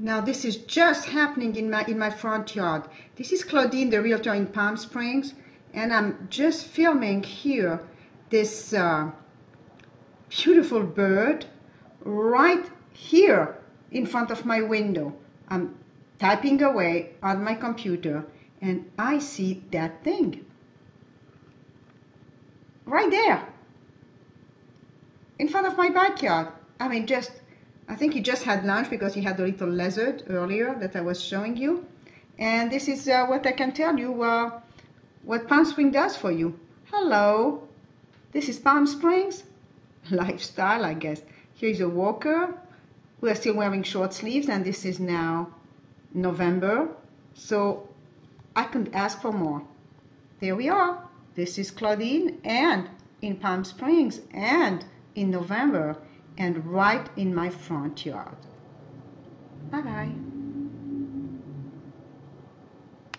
Now this is just happening in my front yard. This is Claudine, the realtor in Palm Springs, and I'm just filming here this beautiful bird right here in front of my window. I'm typing away on my computer and I see that thing right there in front of my backyard. I mean, I think he just had lunch because he had a little lizard earlier that I was showing you. And this is what I can tell you, what Palm Springs does for you. Hello, this is Palm Springs lifestyle, I guess. Here's a walker. We are still wearing short sleeves, and this is now November, so I couldn't ask for more. There we are. This is Claudine, and in Palm Springs, and in November, and right in my front yard. Bye-bye.